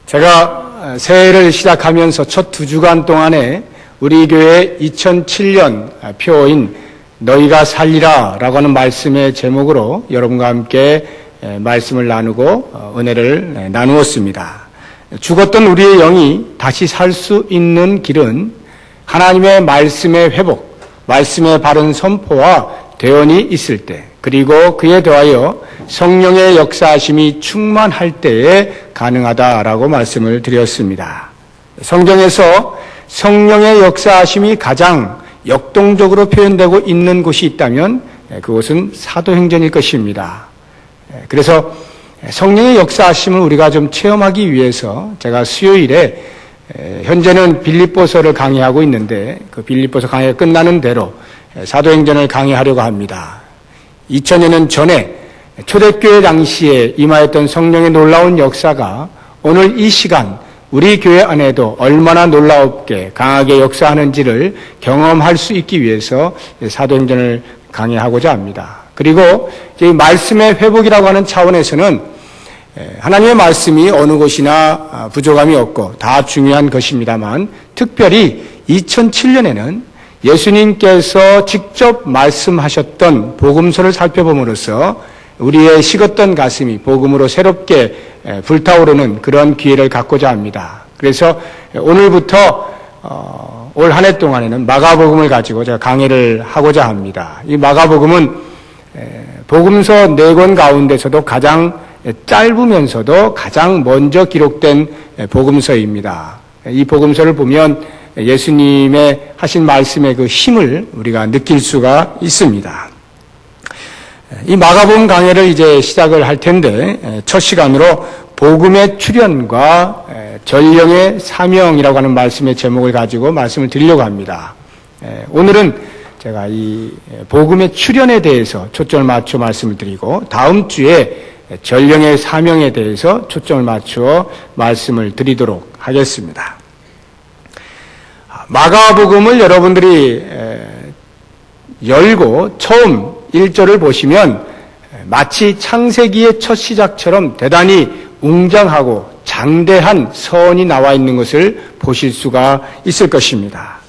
제가 새해를 시작하면서 첫 2주간 동안에 우리 교회 2007년 표어인 너희가 살리라 라고 하는 말씀의 제목으로 여러분과 함께 말씀을 나누고 은혜를 나누었습니다. 죽었던 우리의 영이 다시 살 수 있는 길은 하나님의 말씀의 회복, 말씀의 바른 선포와 대언이 있을 때, 그리고 그에 더하여 성령의 역사하심이 충만할 때에 가능하다라고 말씀을 드렸습니다. 성경에서 성령의 역사하심이 가장 역동적으로 표현되고 있는 곳이 있다면 그곳은 사도행전일 것입니다. 그래서 성령의 역사하심을 우리가 좀 체험하기 위해서 제가 수요일에 현재는 빌립보서를 강의하고 있는데 그 빌립보서 강의가 끝나는 대로 사도행전을 강의하려고 합니다. 2000년 전에 초대교회 당시에 임하였던 성령의 놀라운 역사가 오늘 이 시간 우리 교회 안에도 얼마나 놀라웠게 강하게 역사하는지를 경험할 수 있기 위해서 사도행전을 강의하고자 합니다. 그리고 이 말씀의 회복이라고 하는 차원에서는 하나님의 말씀이 어느 곳이나 부족함이 없고 다 중요한 것입니다만 특별히 2007년에는 예수님께서 직접 말씀하셨던 복음서를 살펴봄으로써 우리의 식었던 가슴이 복음으로 새롭게 불타오르는 그런 기회를 갖고자 합니다. 그래서 오늘부터 올 한 해 동안에는 마가복음을 가지고 제가 강의를 하고자 합니다. 이 마가복음은 복음서 4권 가운데서도 가장 짧으면서도 가장 먼저 기록된 복음서입니다. 이 복음서를 보면 예수님의 하신 말씀의 그 힘을 우리가 느낄 수가 있습니다. 이 마가복음 강해를 이제 시작을 할 텐데 첫 시간으로 복음의 출현과 전령의 사명이라고 하는 말씀의 제목을 가지고 말씀을 드리려고 합니다. 오늘은 제가 이 복음의 출현에 대해서 초점을 맞춰 말씀을 드리고 다음 주에 전령의 사명에 대해서 초점을 맞추어 말씀을 드리도록 하겠습니다. 마가복음을 여러분들이 열고 처음 1절을 보시면 마치 창세기의 첫 시작처럼 대단히 웅장하고 장대한 서원이 나와 있는 것을 보실 수가 있을 것입니다.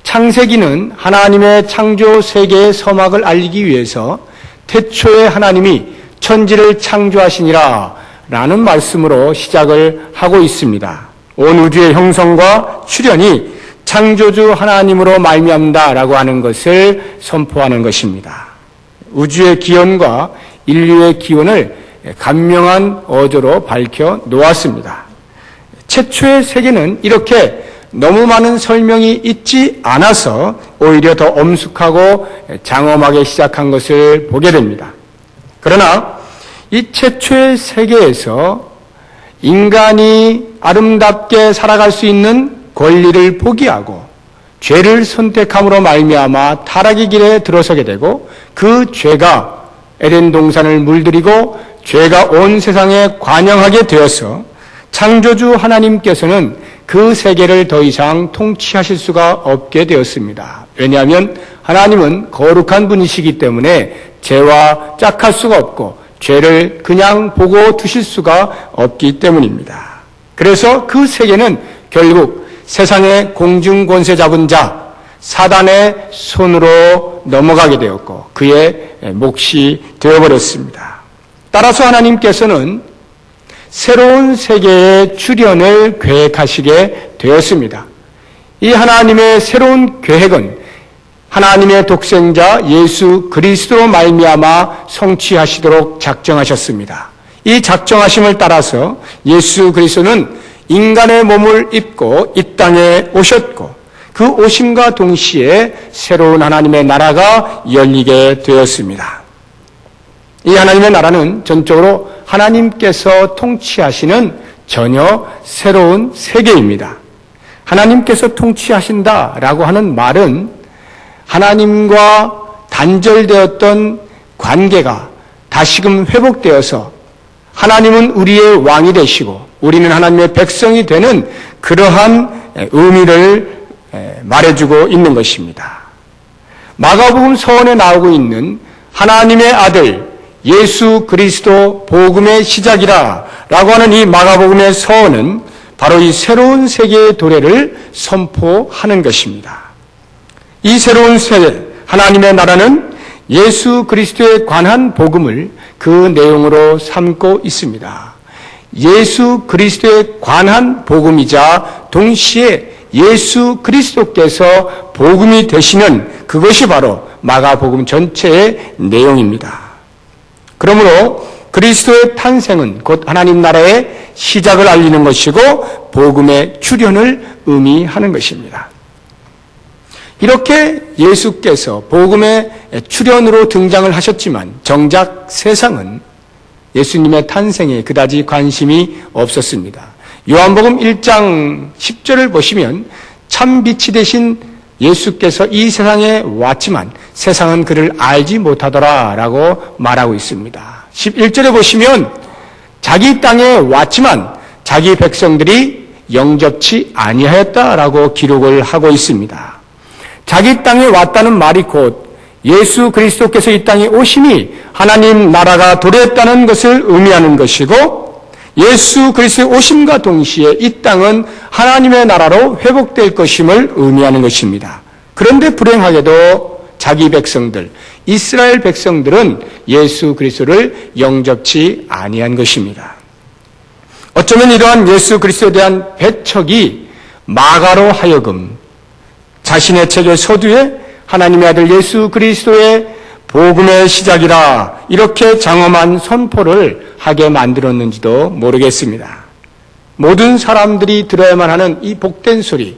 창세기는 하나님의 창조 세계의 서막을 알리기 위해서 태초에 하나님이 천지를 창조하시니라 라는 말씀으로 시작을 하고 있습니다. 온 우주의 형성과 출현이 창조주 하나님으로 말미암다라고 하는 것을 선포하는 것입니다. 우주의 기원과 인류의 기원을 간명한 어조로 밝혀 놓았습니다. 최초의 세계는 이렇게 너무 많은 설명이 있지 않아서 오히려 더 엄숙하고 장엄하게 시작한 것을 보게 됩니다. 그러나 이 최초의 세계에서 인간이 아름답게 살아갈 수 있는 권리를 포기하고 죄를 선택함으로 말미암아 타락의 길에 들어서게 되고 그 죄가 에덴 동산을 물들이고 죄가 온 세상에 관영하게 되어서 창조주 하나님께서는 그 세계를 더 이상 통치하실 수가 없게 되었습니다. 왜냐하면 하나님은 거룩한 분이시기 때문에 죄와 짝할 수가 없고 죄를 그냥 보고 두실 수가 없기 때문입니다. 그래서 그 세계는 결국 세상의 공중 권세 잡은 자 사단의 손으로 넘어가게 되었고 그의 몫이 되어버렸습니다. 따라서 하나님께서는 새로운 세계의 출현을 계획하시게 되었습니다. 이 하나님의 새로운 계획은 하나님의 독생자 예수 그리스도로 말미암아 성취하시도록 작정하셨습니다. 이 작정하심을 따라서 예수 그리스도는 인간의 몸을 입고 이 땅에 오셨고 그 오심과 동시에 새로운 하나님의 나라가 열리게 되었습니다. 이 하나님의 나라는 전적으로 하나님께서 통치하시는 전혀 새로운 세계입니다. 하나님께서 통치하신다라고 하는 말은 하나님과 단절되었던 관계가 다시금 회복되어서 하나님은 우리의 왕이 되시고 우리는 하나님의 백성이 되는 그러한 의미를 말해주고 있는 것입니다. 마가복음 서원에 나오고 있는 하나님의 아들 예수 그리스도 복음의 시작이라 라고 하는 이 마가복음의 서원은 바로 이 새로운 세계의 도래를 선포하는 것입니다. 이 새로운 세계, 하나님의 나라는 예수 그리스도에 관한 복음을 그 내용으로 삼고 있습니다. 예수 그리스도에 관한 복음이자 동시에 예수 그리스도께서 복음이 되시는 그것이 바로 마가복음 전체의 내용입니다. 그러므로 그리스도의 탄생은 곧 하나님 나라의 시작을 알리는 것이고 복음의 출현을 의미하는 것입니다. 이렇게 예수께서 복음의 출현으로 등장을 하셨지만 정작 세상은 예수님의 탄생에 그다지 관심이 없었습니다. 요한복음 1장 10절을 보시면 참 빛이 되신 예수께서 이 세상에 왔지만 세상은 그를 알지 못하더라라고 말하고 있습니다. 11절에 보시면 자기 땅에 왔지만 자기 백성들이 영접치 아니하였다라고 기록을 하고 있습니다. 자기 땅에 왔다는 말이 곧 예수 그리스도께서 이 땅에 오심이 하나님 나라가 도래했다는 것을 의미하는 것이고 예수 그리스도의 오심과 동시에 이 땅은 하나님의 나라로 회복될 것임을 의미하는 것입니다. 그런데 불행하게도 자기 백성들, 이스라엘 백성들은 예수 그리스도를 영접치 아니한 것입니다. 어쩌면 이러한 예수 그리스도에 대한 배척이 마가로 하여금 자신의 책의 서두에 하나님의 아들 예수 그리스도의 복음의 시작이라 이렇게 장엄한 선포를 하게 만들었는지도 모르겠습니다. 모든 사람들이 들어야만 하는 이 복된 소리,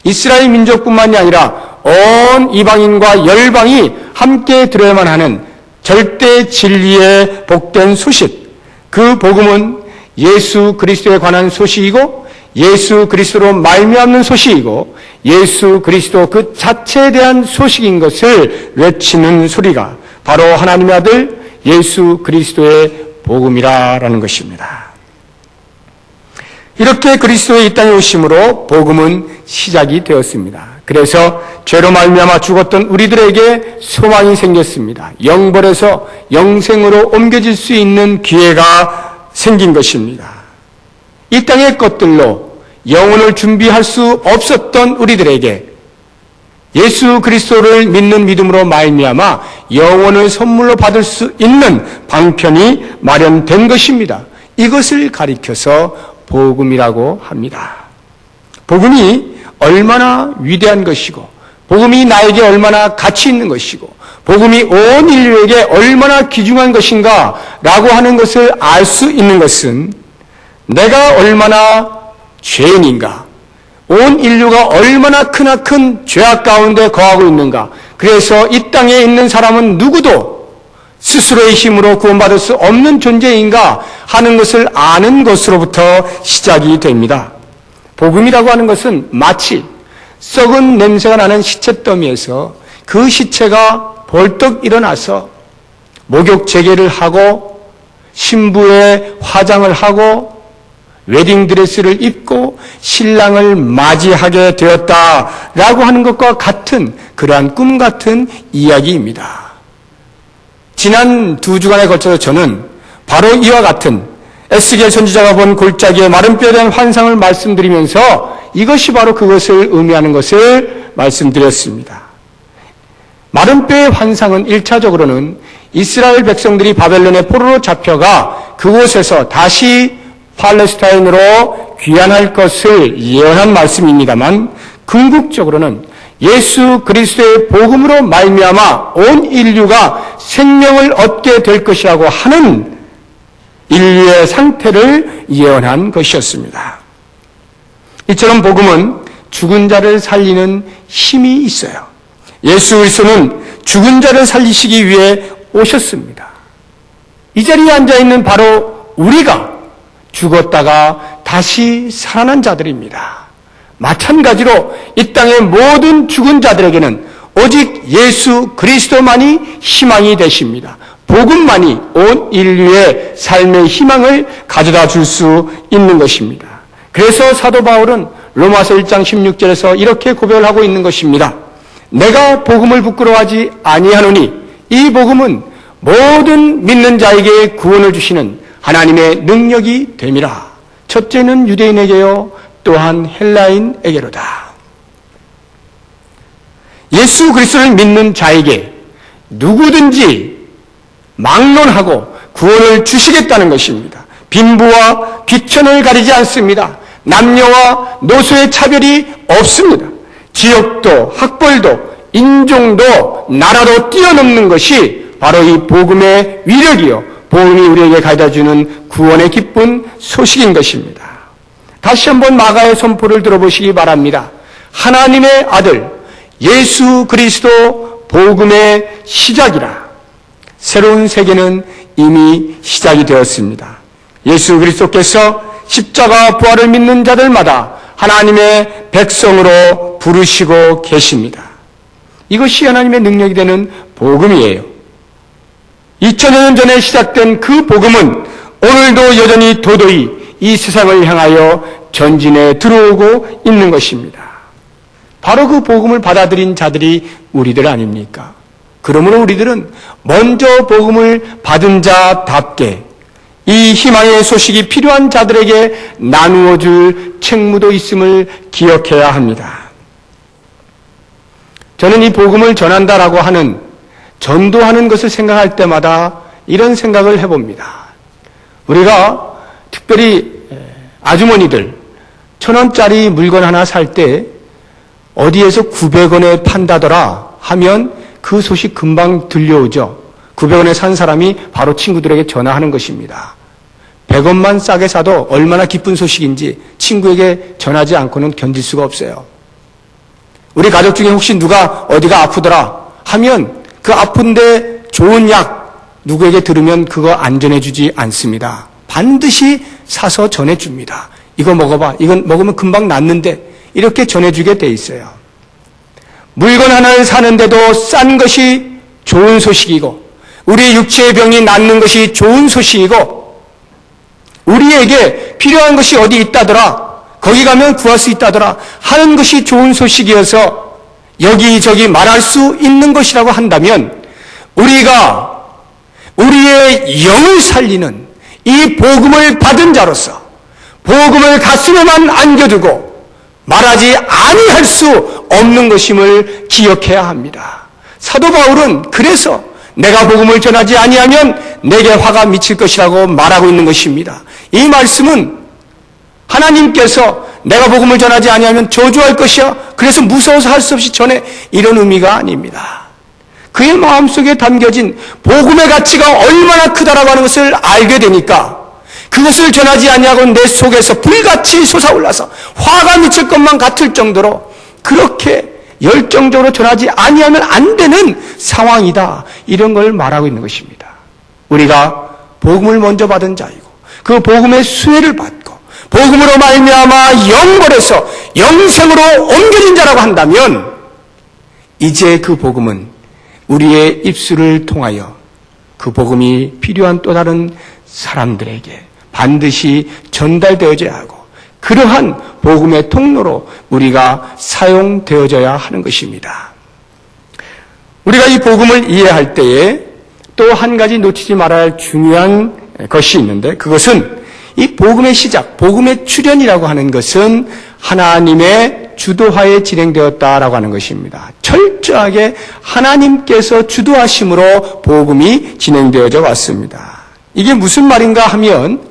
이스라엘 민족뿐만이 아니라 온 이방인과 열방이 함께 들어야만 하는 절대 진리의 복된 소식, 그 복음은 예수 그리스도에 관한 소식이고 예수 그리스도로 말미암는 소식이고 예수 그리스도 그 자체에 대한 소식인 것을 외치는 소리가 바로 하나님의 아들 예수 그리스도의 복음이라는 것입니다. 이렇게 그리스도의 이 땅에 오심으로 복음은 시작이 되었습니다. 그래서 죄로 말미암아 죽었던 우리들에게 소망이 생겼습니다. 영벌에서 영생으로 옮겨질 수 있는 기회가 생긴 것입니다. 이 땅의 것들로 영혼을 준비할 수 없었던 우리들에게 예수 그리스도를 믿는 믿음으로 말미암아 영혼을 선물로 받을 수 있는 방편이 마련된 것입니다. 이것을 가리켜서 복음이라고 합니다. 복음이 얼마나 위대한 것이고 복음이 나에게 얼마나 가치 있는 것이고 복음이 온 인류에게 얼마나 귀중한 것인가 라고 하는 것을 알 수 있는 것은 내가 얼마나 죄인인가, 온 인류가 얼마나 크나큰 죄악 가운데 거하고 있는가, 그래서 이 땅에 있는 사람은 누구도 스스로의 힘으로 구원받을 수 없는 존재인가 하는 것을 아는 것으로부터 시작이 됩니다. 복음이라고 하는 것은 마치 썩은 냄새가 나는 시체 더미에서 그 시체가 벌떡 일어나서 목욕 재개를 하고 신부의 화장을 하고 웨딩드레스를 입고 신랑을 맞이하게 되었다라고 하는 것과 같은 그러한 꿈 같은 이야기입니다. 지난 2주간에 걸쳐서 저는 바로 이와 같은 에스겔 선지자가 본 골짜기의 마른 뼈에 대한 환상을 말씀드리면서 이것이 바로 그것을 의미하는 것을 말씀드렸습니다. 마른 뼈의 환상은 1차적으로는 이스라엘 백성들이 바벨론의 포로로 잡혀가 그곳에서 다시 팔레스타인으로 귀환할 것을 예언한 말씀입니다만 궁극적으로는 예수 그리스도의 복음으로 말미암아 온 인류가 생명을 얻게 될 것이라고 하는 인류의 상태를 예언한 것이었습니다. 이처럼 복음은 죽은 자를 살리는 힘이 있어요. 예수 그리스도는 죽은 자를 살리시기 위해 오셨습니다. 이 자리에 앉아있는 바로 우리가 죽었다가 다시 살아난 자들입니다. 마찬가지로 이 땅의 모든 죽은 자들에게는 오직 예수 그리스도만이 희망이 되십니다. 복음만이 온 인류의 삶의 희망을 가져다 줄 수 있는 것입니다. 그래서 사도 바울은 로마서 1장 16절에서 이렇게 고백을 하고 있는 것입니다. 내가 복음을 부끄러워하지 아니하노니 이 복음은 모든 믿는 자에게 구원을 주시는 하나님의 능력이 됨이라. 첫째는 유대인에게요, 또한 헬라인에게로다. 예수 그리스도를 믿는 자에게 누구든지 막론하고 구원을 주시겠다는 것입니다. 빈부와 비천을 가리지 않습니다. 남녀와 노소의 차별이 없습니다. 지역도 학벌도 인종도 나라도 뛰어넘는 것이 바로 이 복음의 위력이요, 복음이 우리에게 가져다주는 구원의 기쁜 소식인 것입니다. 다시 한번 마가의 선포를 들어보시기 바랍니다. 하나님의 아들 예수 그리스도 복음의 시작이라. 새로운 세계는 이미 시작이 되었습니다. 예수 그리스도께서 십자가 부활을 믿는 자들마다 하나님의 백성으로 부르시고 계십니다. 이것이 하나님의 능력이 되는 복음이에요. 2000여 년 전에 시작된 그 복음은 오늘도 여전히 도도히 이 세상을 향하여 전진해 들어오고 있는 것입니다. 바로 그 복음을 받아들인 자들이 우리들 아닙니까? 그러므로 우리들은 먼저 복음을 받은 자답게 이 희망의 소식이 필요한 자들에게 나누어 줄 책무도 있음을 기억해야 합니다. 저는 이 복음을 전한다라고 하는, 전도하는 것을 생각할 때마다 이런 생각을 해봅니다. 우리가 특별히 아주머니들 1,000원짜리 물건 하나 살 때 어디에서 900원에 판다더라 하면 그 소식 금방 들려오죠. 900원에 산 사람이 바로 친구들에게 전화하는 것입니다. 100원만 싸게 사도 얼마나 기쁜 소식인지 친구에게 전하지 않고는 견딜 수가 없어요. 우리 가족 중에 혹시 누가 어디가 아프더라 하면 그 아픈데 좋은 약 누구에게 들으면 그거 안 전해주지 않습니다. 반드시 사서 전해줍니다. 이거 먹어봐. 이건 먹으면 금방 낫는데, 이렇게 전해주게 돼 있어요. 물건 하나를 사는데도 싼 것이 좋은 소식이고, 우리 육체의 병이 낫는 것이 좋은 소식이고, 우리에게 필요한 것이 어디 있다더라, 거기 가면 구할 수 있다더라 하는 것이 좋은 소식이어서 여기저기 말할 수 있는 것이라고 한다면, 우리가 우리의 영을 살리는 이 복음을 받은 자로서 복음을 가슴에만 안겨두고 말하지 아니할 수 없는 것임을 기억해야 합니다. 사도 바울은 그래서 내가 복음을 전하지 아니하면 내게 화가 미칠 것이라고 말하고 있는 것입니다. 이 말씀은 하나님께서 내가 복음을 전하지 아니하면 저주할 것이야, 그래서 무서워서 할 수 없이 전해, 이런 의미가 아닙니다. 그의 마음속에 담겨진 복음의 가치가 얼마나 크다라고 하는 것을 알게 되니까 그것을 전하지 아니하고 내 속에서 불같이 솟아올라서 화가 미칠 것만 같을 정도로 그렇게 열정적으로 전하지 아니하면 안 되는 상황이다, 이런 걸 말하고 있는 것입니다. 우리가 복음을 먼저 받은 자이고 그 복음의 수혜를 받고 복음으로 말미암아 영벌에서 영생으로 옮겨진 자라고 한다면 이제 그 복음은 우리의 입술을 통하여 그 복음이 필요한 또 다른 사람들에게 반드시 전달되어져야 하고 그러한 복음의 통로로 우리가 사용되어져야 하는 것입니다. 우리가 이 복음을 이해할 때에 또 한 가지 놓치지 말아야 할 중요한 것이 있는데, 그것은 이 복음의 시작, 복음의 출현이라고 하는 것은 하나님의 주도하에 진행되었다라고 하는 것입니다. 철저하게 하나님께서 주도하심으로 복음이 진행되어져 왔습니다. 이게 무슨 말인가 하면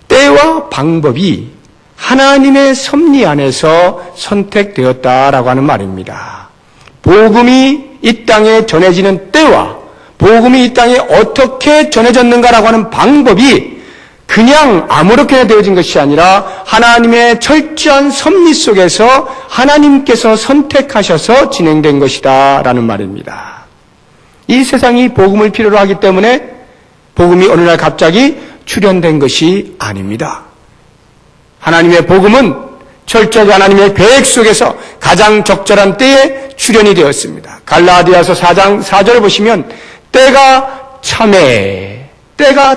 때와 방법이 하나님의 섭리 안에서 선택되었다라고 하는 말입니다. 복음이 이 땅에 전해지는 때와 복음이 이 땅에 어떻게 전해졌는가라고 하는 방법이 그냥 아무렇게나 되어진 것이 아니라 하나님의 철저한 섭리 속에서 하나님께서 선택하셔서 진행된 것이다 라는 말입니다. 이 세상이 복음을 필요로 하기 때문에 복음이 어느 날 갑자기 출현된 것이 아닙니다. 하나님의 복음은 철저하게 하나님의 계획 속에서 가장 적절한 때에 출현이 되었습니다. 갈라디아서 4장 4절을 보시면 때가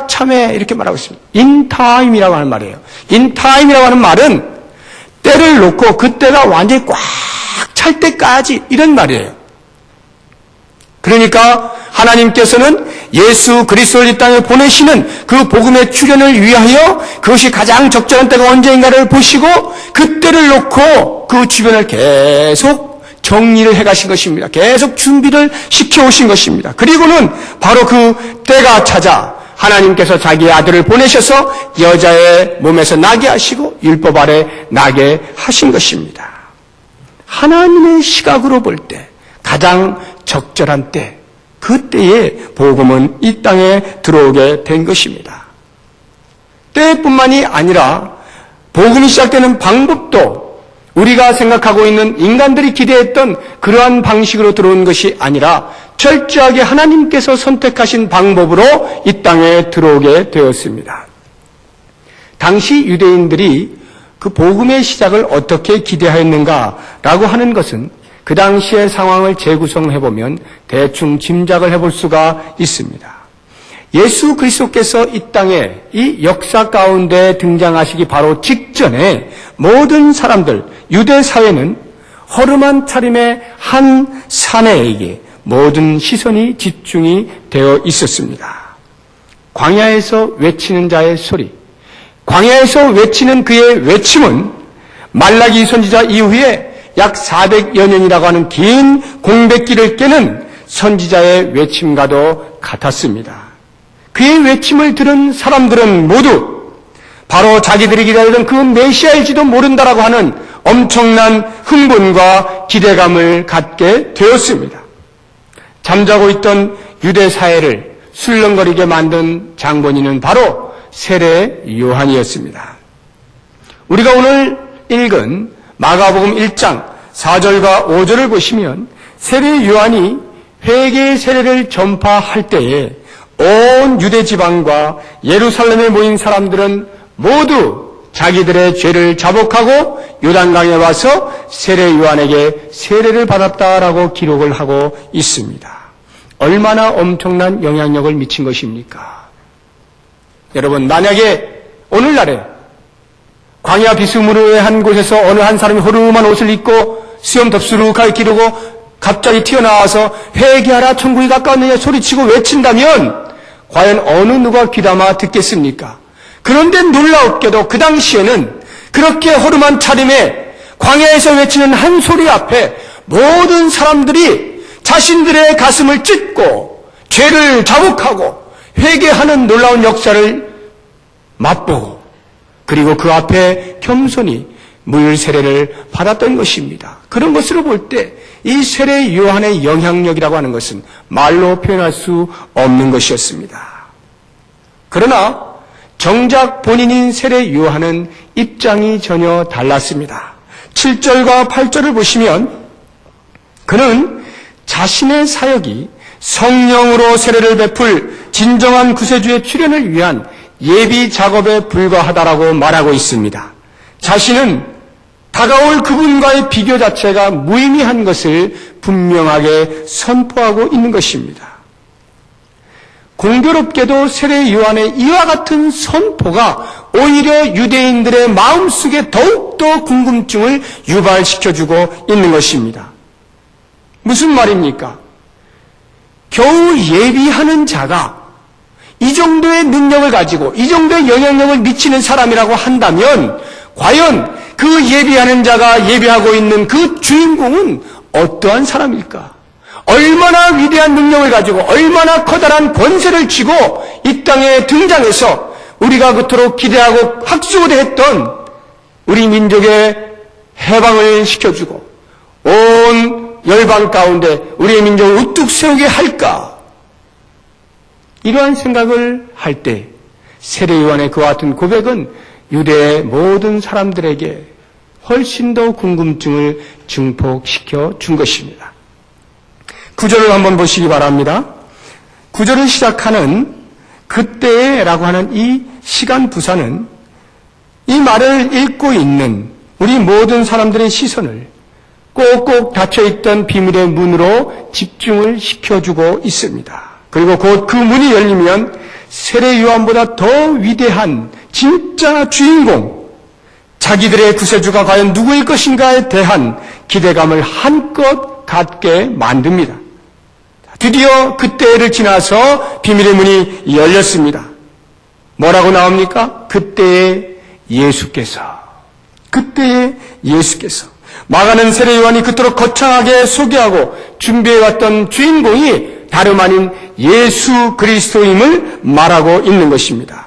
참에 이렇게 말하고 있습니다. in time이라고 하는 말이에요. in time이라고 하는 말은 때를 놓고 그 때가 완전히 꽉 찰 때까지, 이런 말이에요. 그러니까 하나님께서는 예수 그리스도를 이 땅에 보내시는 그 복음의 출현을 위하여 그것이 가장 적절한 때가 언제인가를 보시고 그때를 놓고 그 주변을 계속 정리를 해가신 것입니다. 계속 준비를 시켜오신 것입니다. 그리고는 바로 그 때가 찾아 하나님께서 자기의 아들을 보내셔서 여자의 몸에서 나게 하시고 율법 아래 나게 하신 것입니다. 하나님의 시각으로 볼 때 가장 적절한 때, 그때에 복음은 이 땅에 들어오게 된 것입니다. 때뿐만이 아니라 복음이 시작되는 방법도 우리가 생각하고 있는 인간들이 기대했던 그러한 방식으로 들어온 것이 아니라 철저하게 하나님께서 선택하신 방법으로 이 땅에 들어오게 되었습니다. 당시 유대인들이 그 복음의 시작을 어떻게 기대하였는가라고 하는 것은 그 당시의 상황을 재구성해보면 대충 짐작을 해볼 수가 있습니다. 예수 그리스도께서 이 땅에 이 역사 가운데 등장하시기 바로 직전에 모든 사람들, 유대 사회는 허름한 차림의 한 사내에게 모든 시선이 집중이 되어 있었습니다. 광야에서 외치는 자의 소리, 광야에서 외치는 그의 외침은 말라기 선지자 이후에 약 400여 년이라고 하는 긴 공백기를 깨는 선지자의 외침과도 같았습니다. 그의 외침을 들은 사람들은 모두 바로 자기들이 기다리던 그 메시아일지도 모른다라고 하는 엄청난 흥분과 기대감을 갖게 되었습니다. 잠자고 있던 유대 사회를 술렁거리게 만든 장본인은 바로 세례 요한이었습니다. 우리가 오늘 읽은 마가복음 1장 4절과 5절을 보시면 세례 요한이 회개의 세례를 전파할 때에 온 유대 지방과 예루살렘에 모인 사람들은 모두 자기들의 죄를 자복하고 요단강에 와서 세례 요한에게 세례를 받았다라고 기록을 하고 있습니다. 얼마나 엄청난 영향력을 미친 것입니까? 여러분, 만약에 오늘날에 광야 비스무리의 한 곳에서 어느 한 사람이 호름한 옷을 입고 수염 덥수룩하게 기르고 갑자기 튀어나와서 회개하라 천국이 가까웠느냐 소리치고 외친다면 과연 어느 누가 귀담아 듣겠습니까? 그런데 놀라웠게도 그 당시에는 그렇게 호름한 차림에 광야에서 외치는 한 소리 앞에 모든 사람들이 자신들의 가슴을 찢고 죄를 자복하고 회개하는 놀라운 역사를 맛보고 그리고 그 앞에 겸손히 물 세례를 받았던 것입니다. 그런 것으로 볼 때 이 세례 요한의 영향력이라고 하는 것은 말로 표현할 수 없는 것이었습니다. 그러나 정작 본인인 세례 요한은 입장이 전혀 달랐습니다. 7절과 8절을 보시면 그는 자신의 사역이 성령으로 세례를 베풀 진정한 구세주의 출현을 위한 예비 작업에 불과하다라고 말하고 있습니다. 자신은 다가올 그분과의 비교 자체가 무의미한 것을 분명하게 선포하고 있는 것입니다. 공교롭게도 세례 요한의 이와 같은 선포가 오히려 유대인들의 마음속에 더욱더 궁금증을 유발시켜주고 있는 것입니다. 무슨 말입니까? 겨우 예비하는 자가 이 정도의 능력을 가지고 이 정도의 영향력을 미치는 사람이라고 한다면 과연 그 예비하는 자가 예비하고 있는 그 주인공은 어떠한 사람일까? 얼마나 위대한 능력을 가지고 얼마나 커다란 권세를 쥐고 이 땅에 등장해서 우리가 그토록 기대하고 학수고대했던 우리 민족의 해방을 시켜주고 온 열방 가운데 우리의 민족을 우뚝 세우게 할까? 이러한 생각을 할 때 세례 요한의 그와 같은 고백은 유대의 모든 사람들에게 훨씬 더 궁금증을 증폭시켜 준 것입니다. 9절을 한번 보시기 바랍니다. 9절을 시작하는 그때라고 하는 이 시간 부사는 이 말을 읽고 있는 우리 모든 사람들의 시선을 꼭꼭 닫혀있던 비밀의 문으로 집중을 시켜주고 있습니다. 그리고 곧 그 문이 열리면 세례 요한보다 더 위대한 진짜 주인공, 자기들의 구세주가 과연 누구일 것인가에 대한 기대감을 한껏 갖게 만듭니다. 드디어 그때를 지나서 비밀의 문이 열렸습니다. 뭐라고 나옵니까? 그때에 예수께서 마가는 세례 요한이 그토록 거창하게 소개하고 준비해왔던 주인공이 다름 아닌 예수 그리스도임을 말하고 있는 것입니다.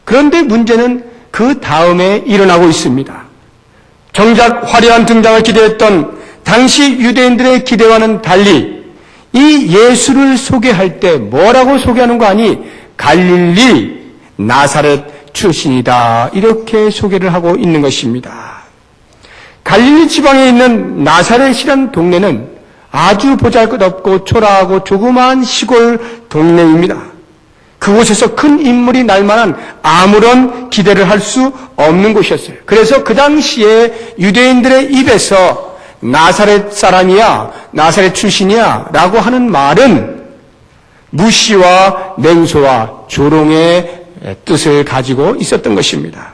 그런데 문제는 그 다음에 일어나고 있습니다. 정작 화려한 등장을 기대했던 당시 유대인들의 기대와는 달리 이 예수를 소개할 때 뭐라고 소개하는 거 아니? 갈릴리 나사렛 출신이다, 이렇게 소개를 하고 있는 것입니다. 갈릴리 지방에 있는 나사렛이란 동네는 아주 보잘것없고 초라하고 조그마한 시골 동네입니다. 그곳에서 큰 인물이 날 만한 아무런 기대를 할 수 없는 곳이었어요. 그래서 그 당시에 유대인들의 입에서 나사렛 사람이야, 나사렛 출신이야 라고 하는 말은 무시와 냉소와 조롱의 뜻을 가지고 있었던 것입니다.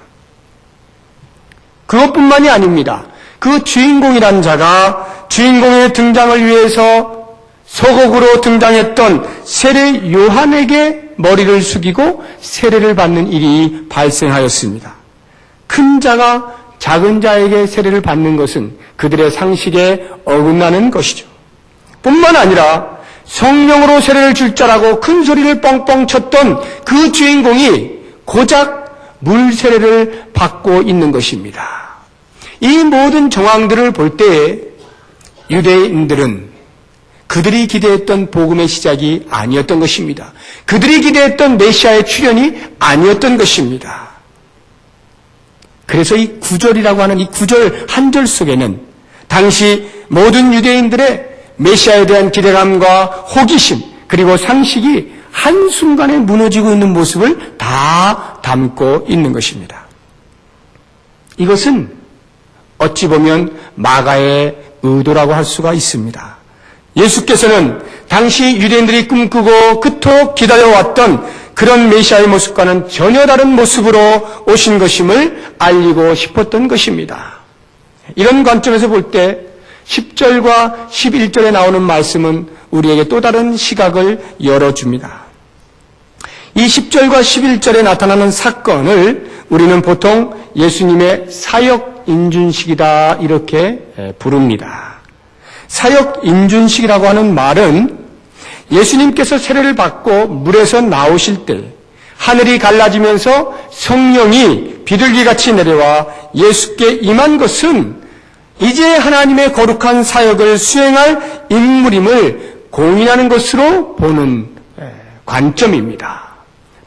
그것뿐만이 아닙니다. 그 주인공이란 자가 주인공의 등장을 위해서 서곡으로 등장했던 세례 요한에게 머리를 숙이고 세례를 받는 일이 발생하였습니다. 큰 자가 작은 자에게 세례를 받는 것은 그들의 상식에 어긋나는 것이죠. 뿐만 아니라 성령으로 세례를 줄 자라고 큰 소리를 뻥뻥 쳤던 그 주인공이 고작 물 세례를 받고 있는 것입니다. 이 모든 정황들을 볼 때에 유대인들은 그들이 기대했던 복음의 시작이 아니었던 것입니다. 그들이 기대했던 메시아의 출현이 아니었던 것입니다. 그래서 이 구절이라고 하는 이 구절 한 절 속에는 당시 모든 유대인들의 메시아에 대한 기대감과 호기심 그리고 상식이 한순간에 무너지고 있는 모습을 다 담고 있는 것입니다. 이것은 어찌 보면 마가의 의도라고 할 수가 있습니다. 예수께서는 당시 유대인들이 꿈꾸고 그토록 기다려왔던 그런 메시아의 모습과는 전혀 다른 모습으로 오신 것임을 알리고 싶었던 것입니다. 이런 관점에서 볼 때 10절과 11절에 나오는 말씀은 우리에게 또 다른 시각을 열어줍니다. 이 10절과 11절에 나타나는 사건을 우리는 보통 예수님의 사역 인준식이다 이렇게 부릅니다. 사역 인준식이라고 하는 말은 예수님께서 세례를 받고 물에서 나오실 때 하늘이 갈라지면서 성령이 비둘기같이 내려와 예수께 임한 것은 이제 하나님의 거룩한 사역을 수행할 인물임을 공인하는 것으로 보는 관점입니다.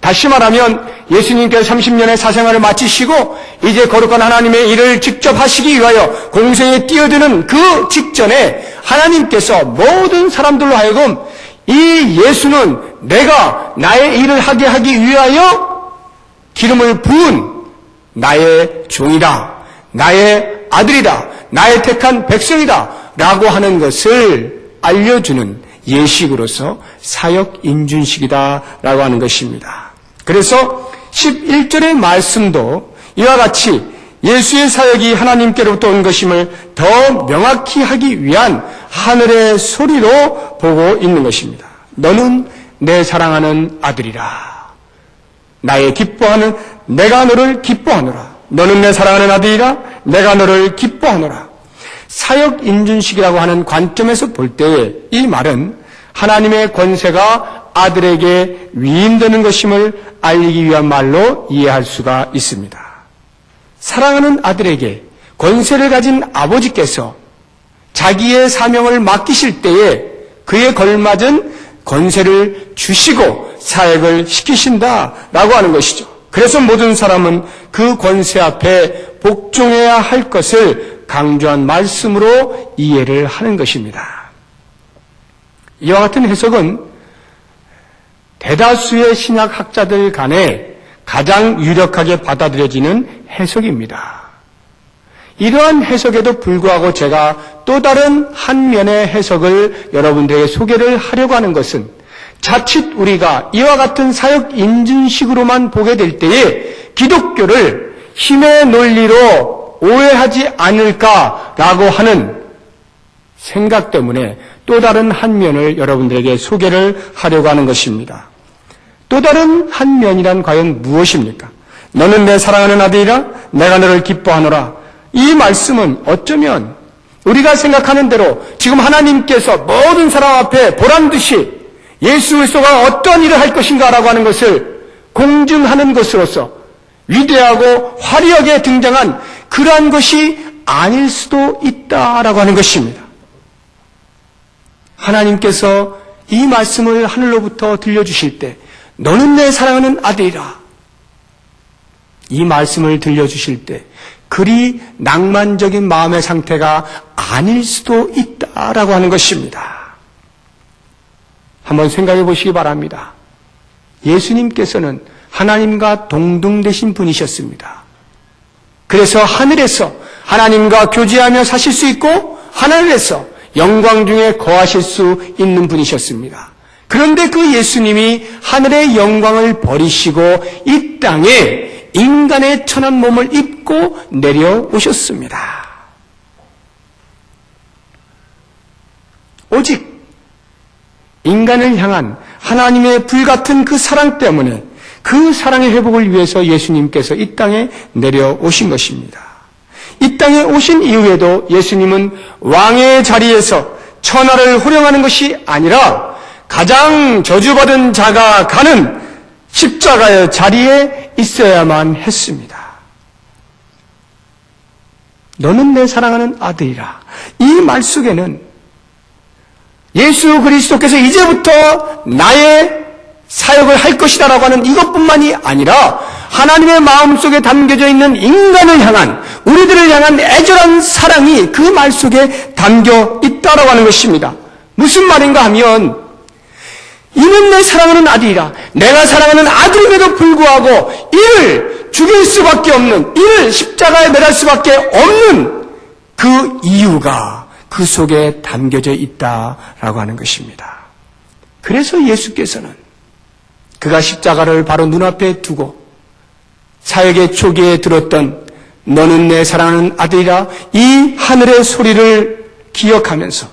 다시 말하면 예수님께서 30년의 사생활을 마치시고 이제 거룩한 하나님의 일을 직접 하시기 위하여 공생에 뛰어드는 그 직전에 하나님께서 모든 사람들로 하여금 이 예수는 내가 나의 일을 하게 하기 위하여 기름을 부은 나의 종이다, 나의 아들이다, 나의 택한 백성이다 라고 하는 것을 알려주는 예식으로서 사역 인준식이다 라고 하는 것입니다. 그래서 11절의 말씀도 이와 같이 예수의 사역이 하나님께로부터 온 것임을 더 명확히 하기 위한 하늘의 소리로 보고 있는 것입니다. 너는 내 사랑하는 아들이라. 나의 기뻐하는 내가 너를 기뻐하노라. 너는 내 사랑하는 아들이라. 내가 너를 기뻐하노라. 사역 인준식이라고 하는 관점에서 볼 때에 이 말은 하나님의 권세가 아들에게 위임되는 것임을 알리기 위한 말로 이해할 수가 있습니다. 사랑하는 아들에게 권세를 가진 아버지께서 자기의 사명을 맡기실 때에 그에 걸맞은 권세를 주시고 사역을 시키신다라고 하는 것이죠. 그래서 모든 사람은 그 권세 앞에 복종해야 할 것을 강조한 말씀으로 이해를 하는 것입니다. 이와 같은 해석은 대다수의 신약학자들 간에 가장 유력하게 받아들여지는 해석입니다. 이러한 해석에도 불구하고 제가 또 다른 한 면의 해석을 여러분들에게 소개를 하려고 하는 것은 자칫 우리가 이와 같은 사역 인준식으로만 보게 될 때에 기독교를 힘의 논리로 오해하지 않을까라고 하는 생각 때문에 또 다른 한 면을 여러분들에게 소개를 하려고 하는 것입니다. 또 다른 한 면이란 과연 무엇입니까? 너는 내 사랑하는 아들이라 내가 너를 기뻐하노라. 이 말씀은 어쩌면 우리가 생각하는 대로 지금 하나님께서 모든 사람 앞에 보란듯이 예수 그리스도가 어떤 일을 할 것인가라고 하는 것을 공증하는 것으로서 위대하고 화려하게 등장한 그러한 것이 아닐 수도 있다라고 하는 것입니다. 하나님께서 이 말씀을 하늘로부터 들려주실 때 너는 내 사랑하는 아들이라, 이 말씀을 들려주실 때 그리 낭만적인 마음의 상태가 아닐 수도 있다라고 하는 것입니다. 한번 생각해 보시기 바랍니다. 예수님께서는 하나님과 동등되신 분이셨습니다. 그래서 하늘에서 하나님과 교제하며 사실 수 있고 하늘에서 영광 중에 거하실 수 있는 분이셨습니다. 그런데 그 예수님이 하늘의 영광을 버리시고 이 땅에 인간의 천한 몸을 입고 내려오셨습니다. 오직 인간을 향한 하나님의 불같은 그 사랑 때문에 그 사랑의 회복을 위해서 예수님께서 이 땅에 내려오신 것입니다. 이 땅에 오신 이후에도 예수님은 왕의 자리에서 천하를 호령하는 것이 아니라 가장 저주받은 자가 가는 십자가의 자리에 있어야만 했습니다. 너는 내 사랑하는 아들이라. 이 말 속에는 예수 그리스도께서 이제부터 나의 사역을 할 것이다라고 하는 이것뿐만이 아니라 하나님의 마음속에 담겨져 있는 인간을 향한, 우리들을 향한 애절한 사랑이 그 말 속에 담겨 있다라고 하는 것입니다. 무슨 말인가 하면 이는 내 사랑하는 아들이라, 내가 사랑하는 아들임에도 불구하고 이를 죽일 수밖에 없는, 이를 십자가에 매달 수밖에 없는 그 이유가 그 속에 담겨져 있다라고 하는 것입니다. 그래서 예수께서는 그가 십자가를 바로 눈앞에 두고 사역의 초기에 들었던 너는 내 사랑하는 아들이라 이 하늘의 소리를 기억하면서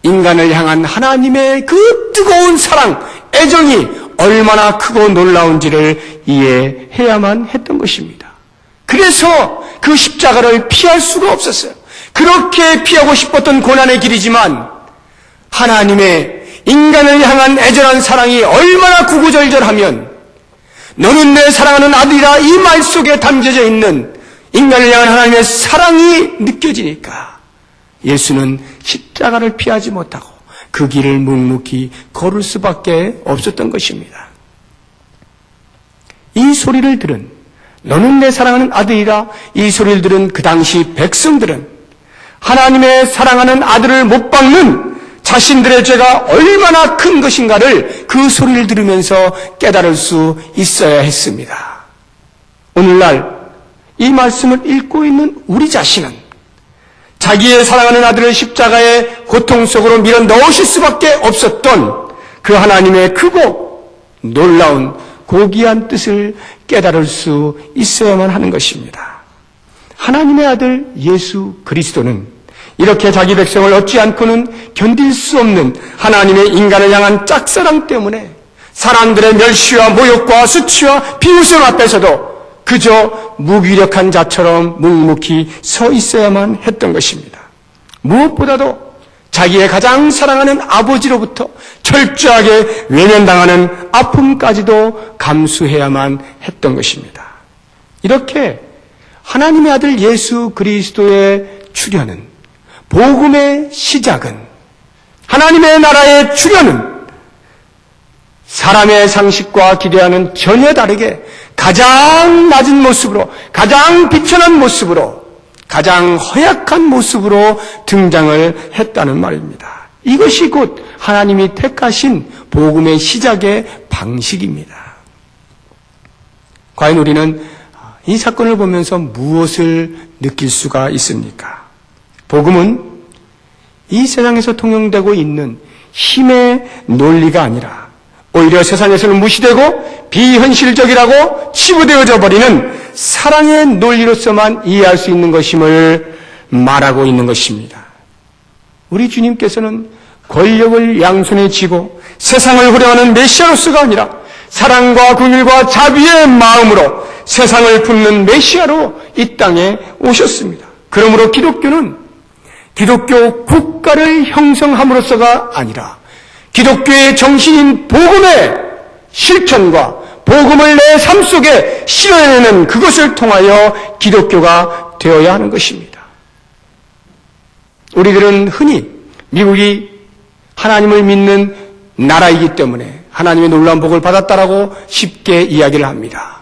인간을 향한 하나님의 그 뜨거운 사랑, 애정이 얼마나 크고 놀라운지를 이해해야만 했던 것입니다. 그래서 그 십자가를 피할 수가 없었어요. 그렇게 피하고 싶었던 고난의 길이지만 하나님의 인간을 향한 애절한 사랑이 얼마나 구구절절하면 너는 내 사랑하는 아들이라 이 말 속에 담겨져 있는 인간을 향한 하나님의 사랑이 느껴지니까 예수는 십자가를 피하지 못하고 그 길을 묵묵히 걸을 수밖에 없었던 것입니다. 이 소리를 들은, 너는 내 사랑하는 아들이라 이 소리를 들은 그 당시 백성들은 하나님의 사랑하는 아들을 못 박는 자신들의 죄가 얼마나 큰 것인가를 그 소리를 들으면서 깨달을 수 있어야 했습니다. 오늘날 이 말씀을 읽고 있는 우리 자신은 자기의 사랑하는 아들을 십자가의 고통 속으로 밀어 넣으실 수밖에 없었던 그 하나님의 크고 놀라운 고귀한 뜻을 깨달을 수 있어야만 하는 것입니다. 하나님의 아들 예수 그리스도는 이렇게 자기 백성을 얻지 않고는 견딜 수 없는 하나님의 인간을 향한 짝사랑 때문에 사람들의 멸시와 모욕과 수치와 비웃음 앞에서도 그저 무기력한 자처럼 묵묵히 서 있어야만 했던 것입니다. 무엇보다도 자기의 가장 사랑하는 아버지로부터 철저하게 외면당하는 아픔까지도 감수해야만 했던 것입니다. 이렇게 하나님의 아들 예수 그리스도의 출현은, 복음의 시작은, 하나님의 나라의 출현은 사람의 상식과 기대와는 전혀 다르게 가장 낮은 모습으로, 가장 비천한 모습으로, 가장 허약한 모습으로 등장을 했다는 말입니다. 이것이 곧 하나님이 택하신 복음의 시작의 방식입니다. 과연 우리는 이 사건을 보면서 무엇을 느낄 수가 있습니까? 복음은 이 세상에서 통용되고 있는 힘의 논리가 아니라 오히려 세상에서는 무시되고 비현실적이라고 치부되어져 버리는 사랑의 논리로서만 이해할 수 있는 것임을 말하고 있는 것입니다. 우리 주님께서는 권력을 양손에 쥐고 세상을 호령하는 메시아로서가 아니라 사랑과 긍휼과 자비의 마음으로 세상을 품는 메시아로 이 땅에 오셨습니다. 그러므로 기독교는 기독교 국가를 형성함으로써가 아니라 기독교의 정신인 복음의 실천과 복음을 내 삶 속에 실현해내는 그것을 통하여 기독교가 되어야 하는 것입니다. 우리들은 흔히 미국이 하나님을 믿는 나라이기 때문에 하나님의 놀라운 복을 받았다라고 쉽게 이야기를 합니다.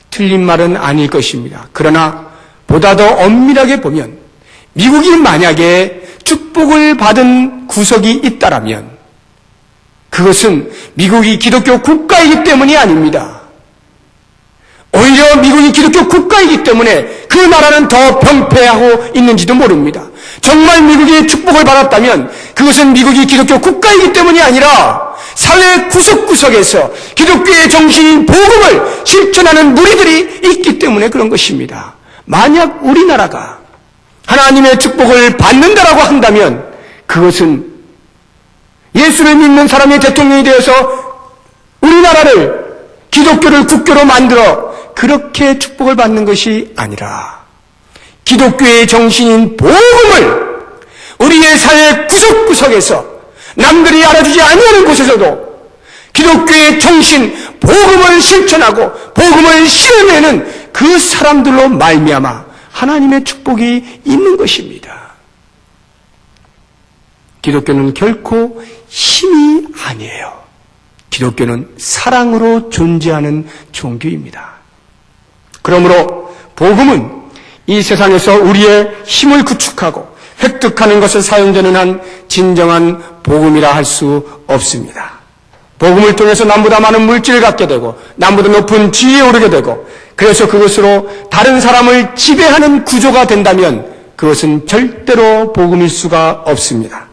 틀린 말은 아닐 것입니다. 그러나 보다 더 엄밀하게 보면 미국이 만약에 축복을 받은 구석이 있다라면 그것은 미국이 기독교 국가이기 때문이 아닙니다. 오히려 미국이 기독교 국가이기 때문에 그 나라는 더 병폐하고 있는지도 모릅니다. 정말 미국이 축복을 받았다면 그것은 미국이 기독교 국가이기 때문이 아니라 사회 구석구석에서 기독교의 정신인 복음을 실천하는 무리들이 있기 때문에 그런 것입니다. 만약 우리나라가 하나님의 축복을 받는다라고 한다면 그것은 예수를 믿는 사람이 대통령이 되어서 우리나라를 기독교를 국교로 만들어 그렇게 축복을 받는 것이 아니라 기독교의 정신인 복음을 우리의 사회 구석구석에서 남들이 알아주지 아니하는 곳에서도 기독교의 정신, 복음을 실천하고 복음을 실현해내는 그 사람들로 말미암아 하나님의 축복이 있는 것입니다. 기독교는 결코 힘이 아니에요. 기독교는 사랑으로 존재하는 종교입니다. 그러므로 복음은 이 세상에서 우리의 힘을 구축하고 획득하는 것을 사용되는 한 진정한 복음이라 할 수 없습니다. 복음을 통해서 남보다 많은 물질을 갖게 되고 남보다 높은 지위에 오르게 되고 그래서 그것으로 다른 사람을 지배하는 구조가 된다면 그것은 절대로 복음일 수가 없습니다.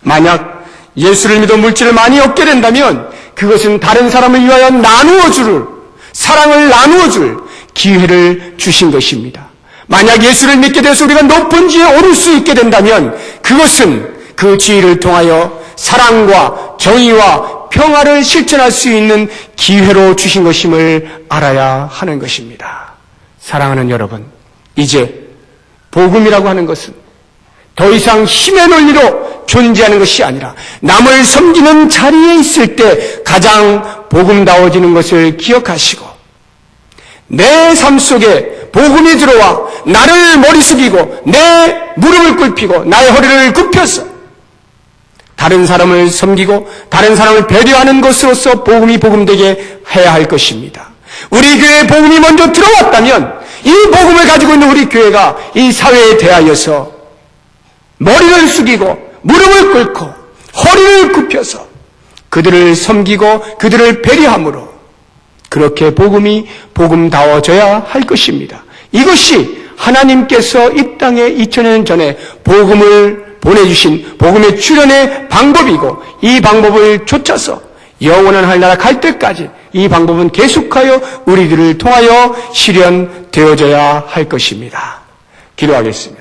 만약 예수를 믿어 물질을 많이 얻게 된다면 그것은 다른 사람을 위하여 나누어줄, 사랑을 나누어줄 기회를 주신 것입니다. 만약 예수를 믿게 돼서 우리가 높은 지위에 오를 수 있게 된다면 그것은 그 지위를 통하여 사랑과 정의와 평화를 실천할 수 있는 기회로 주신 것임을 알아야 하는 것입니다. 사랑하는 여러분, 이제 복음이라고 하는 것은 더 이상 힘의 논리로 존재하는 것이 아니라 남을 섬기는 자리에 있을 때 가장 복음다워지는 것을 기억하시고 내 삶 속에 복음이 들어와 나를 머리 숙이고 내 무릎을 꿇히고 나의 허리를 굽혀서 다른 사람을 섬기고 다른 사람을 배려하는 것으로서 복음이 복음되게 해야 할 것입니다. 우리 교회에 복음이 먼저 들어왔다면 이 복음을 가지고 있는 우리 교회가 이 사회에 대하여서 머리를 숙이고 무릎을 꿇고 허리를 굽혀서 그들을 섬기고 그들을 배려함으로 그렇게 복음이 복음다워져야 할 것입니다. 이것이 하나님께서 이 땅에 2000년 전에 복음을 보내주신 복음의 출현의 방법이고 이 방법을 쫓아서 영원한 하늘나라 갈 때까지 이 방법은 계속하여 우리들을 통하여 실현되어져야 할 것입니다. 기도하겠습니다.